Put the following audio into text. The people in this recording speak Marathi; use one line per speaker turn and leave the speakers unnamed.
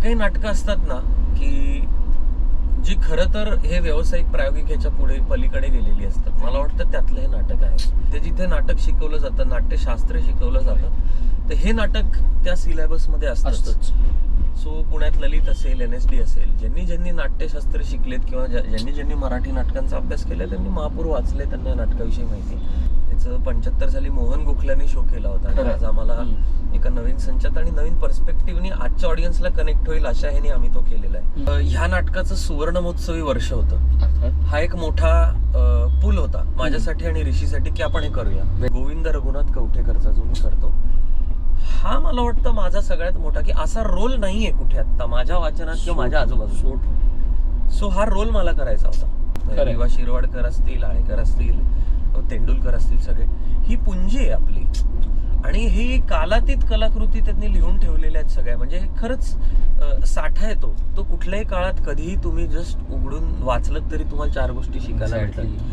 काही नाटकं असतात ना की जी खरं तर हे व्यावसायिक प्रायोगिक ह्याच्या पुढे पलीकडे गेलेली असतात. मला वाटतं त्यातलं हे नाटक आहे. ते जिथे नाटक शिकवलं जातं, नाट्यशास्त्र शिकवलं जातं, तर हे नाटक त्या सिलेबसमध्ये असतंच. सो पुण्यात ललित असेल, NSD असेल, ज्यांनी नाट्यशास्त्र शिकलेत किंवा ज्यांनी मराठी नाटकांचा अभ्यास केला त्यांनी महापूर वाचले, त्यांना नाटकाविषयी माहिती. याचं 75 साली मोहन गोखल्यांनी शो केला होता. आज आम्हाला एका नवीन संचात आणि नवीन पर्स्पेक्टिव्हनी आजच्या ऑडियन्सला कनेक्ट होईल अशा ह्याने आम्ही तो केलेला आहे. ह्या नाटकाचं सुवर्ण महोत्सवी वर्ष होतं. हा एक मोठा पूल होता माझ्यासाठी आणि ऋषीसाठी की आपण हे करूया. गोविंद रघुनाथ कवठेकरचा जो मी करतो, हा मला वाटतं माझा सगळ्यात मोठा की असा रोल नाहीये कुठे आता माझ्या वाचनात किंवा माझ्या आजूबाजूला. सो हा रोल मला करायचा होता. विवा शिरवाडकर असतील, आळेकर असतील, तेंडुलकर असतील, सगळे ही पुंजी आहे आपली आणि ही कालातीत कलाकृती त्यांनी लिहून ठेवलेल्या आहेत सगळ्या. म्हणजे खरंच साठा आहे तो कुठल्याही काळात कधीही तुम्ही जस्ट उघडून वाचलं तरी तुम्हाला 4 गोष्टी शिकायला मिळतात.